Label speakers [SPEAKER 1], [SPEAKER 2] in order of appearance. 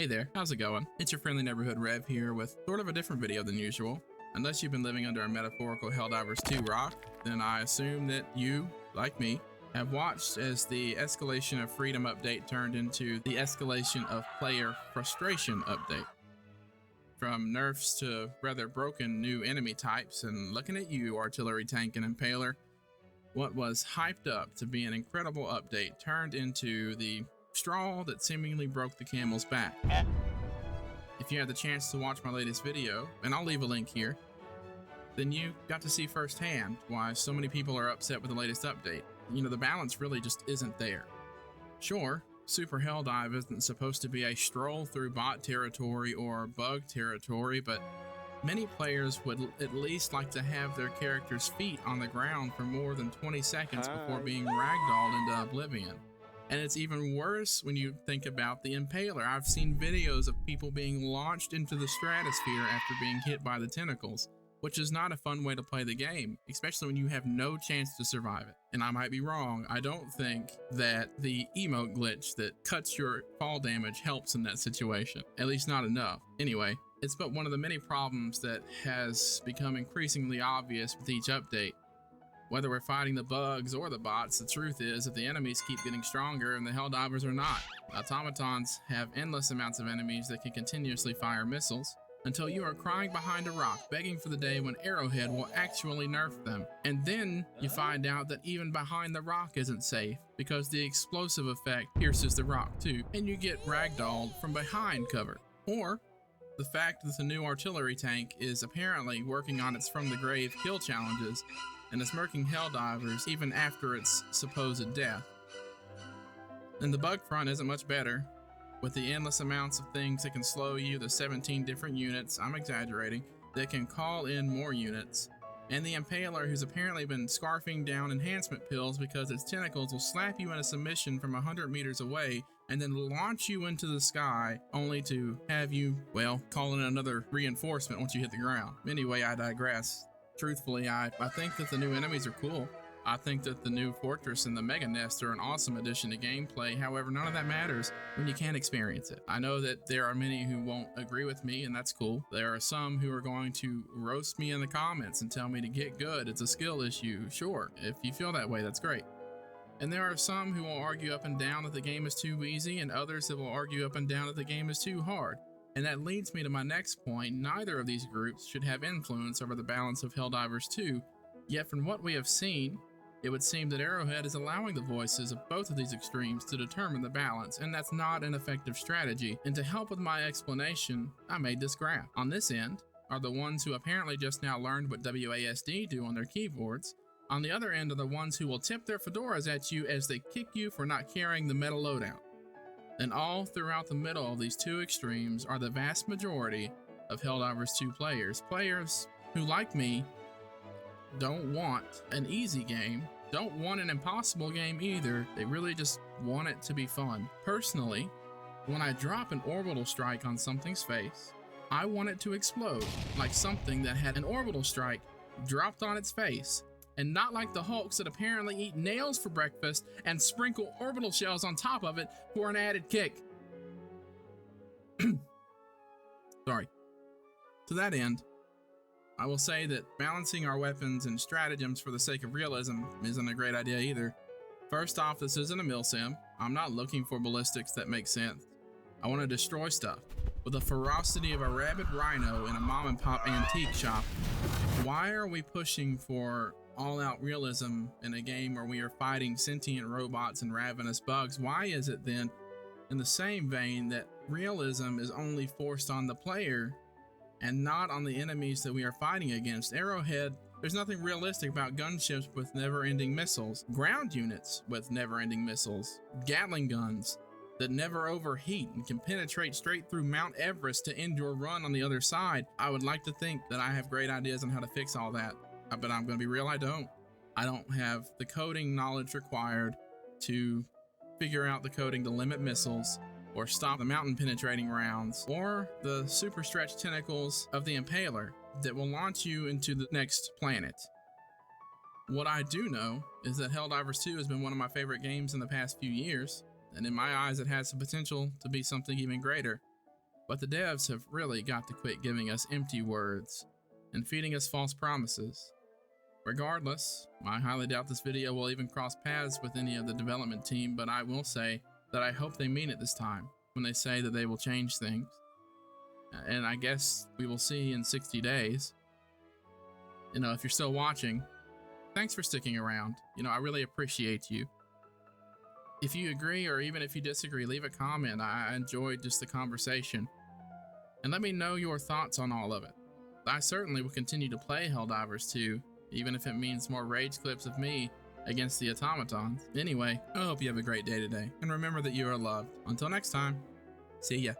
[SPEAKER 1] Hey there, how's it going? It's your friendly neighborhood Rev here with sort of a different video than usual. Unless you've been living under a metaphorical Helldivers 2 rock, then I assume that you, like me, have watched as the Escalation of Freedom update turned into the Escalation of Player Frustration update. From nerfs to rather broken new enemy types, and looking at you, artillery tank and impaler, what was hyped up to be an incredible update turned into the straw that seemingly broke the camel's back. If you had the chance to watch my latest video, and I'll leave a link here, then you got to see firsthand why so many people are upset with the latest update. You know, the balance really just isn't there. Sure, Super Helldive isn't supposed to be a stroll through bot territory or bug territory, but many players would at least like to have their character's feet on the ground for more than 20 seconds before being ragdolled into oblivion. And it's even worse when you think about the impaler. I've seen videos of people being launched into the stratosphere after being hit by the tentacles, which is not a fun way to play the game, especially when you have no chance to survive it. And I might be wrong, I don't think that the emote glitch that cuts your fall damage helps in that situation, at least not enough. Anyway, it's but one of the many problems that has become increasingly obvious with each update. Whether we're fighting the bugs or the bots, the truth is that the enemies keep getting stronger and the Helldivers are not. Automatons have endless amounts of enemies that can continuously fire missiles, until you are crying behind a rock, begging for the day when Arrowhead will actually nerf them. And then you find out that even behind the rock isn't safe, because the explosive effect pierces the rock too, and you get ragdolled from behind cover. Or the fact that the new artillery tank is apparently working on its from the grave kill challenges, and is murking Helldivers even after its supposed death. And the bug front isn't much better, with the endless amounts of things that can slow you, the 17 different units, I'm exaggerating, that can call in more units, and the impaler who's apparently been scarfing down enhancement pills because its tentacles will slap you into submission from 100 meters away and then launch you into the sky, only to have you, well, call in another reinforcement once you hit the ground. Anyway, I digress. Truthfully, I think that the new enemies are cool. I think that the new fortress and the mega nest are an awesome addition to gameplay. However, none of that matters when you can't experience it. I know that there are many who won't agree with me, and that's cool. There are some who are going to roast me in the comments and tell me to get good. It's a skill issue. Sure, if you feel that way, that's great. And there are some who will argue up and down that the game is too easy, and others that will argue up and down that the game is too hard. And that leads me to my next point. Neither of these groups should have influence over the balance of Helldivers 2, yet from what we have seen, it would seem that Arrowhead is allowing the voices of both of these extremes to determine the balance, and that's not an effective strategy. And to help with my explanation, I made this graph. On this end are the ones who apparently just now learned what WASD do on their keyboards. On the other end are the ones who will tip their fedoras at you as they kick you for not carrying the meta loadout. And all throughout the middle of these two extremes are the vast majority of Helldivers 2 players. Players who, like me, don't want an easy game, don't want an impossible game either. They really just want it to be fun. Personally, when I drop an orbital strike on something's face, I want it to explode, like something that had an orbital strike dropped on its face. And not like the Hulks that apparently eat nails for breakfast and sprinkle orbital shells on top of it for an added kick. Sorry. To that end, I will say that balancing our weapons and stratagems for the sake of realism isn't a great idea either. First off, this isn't a milsim. I'm not looking for ballistics that make sense. I want to destroy stuff. With the ferocity of a rabid rhino in a mom and pop antique shop, why are we pushing for all-out realism in a game where we are fighting sentient robots and ravenous bugs? Why is it then, in the same vein, that realism is only forced on the player and not on the enemies that we are fighting against? Arrowhead, there's nothing realistic about gunships with never-ending missiles, ground units with never-ending missiles, Gatling guns that never overheat and can penetrate straight through Mount Everest to end your run on the other side. I would like to think that I have great ideas on how to fix all that, but I'm going to be real, I don't. I don't have the coding knowledge required to figure out the coding to limit missiles, or stop the mountain penetrating rounds, or the super stretched tentacles of the impaler that will launch you into the next planet. What I do know is that Helldivers 2 has been one of my favorite games in the past few years, and in my eyes it has the potential to be something even greater. But the devs have really got to quit giving us empty words and feeding us false promises. Regardless, I highly doubt this video will even cross paths with any of the development team, but I will say that I hope they mean it this time when they say that they will change things. And I guess we will see in 60 days. If you're still watching, thanks for sticking around. I really appreciate you. If you agree or even if you disagree, leave a comment. I enjoyed just the conversation. And let me know your thoughts on all of it. I certainly will continue to play Helldivers 2, even if it means more rage clips of me against the automatons. Anyway, I hope you have a great day today, and remember that you are loved. Until next time, see ya.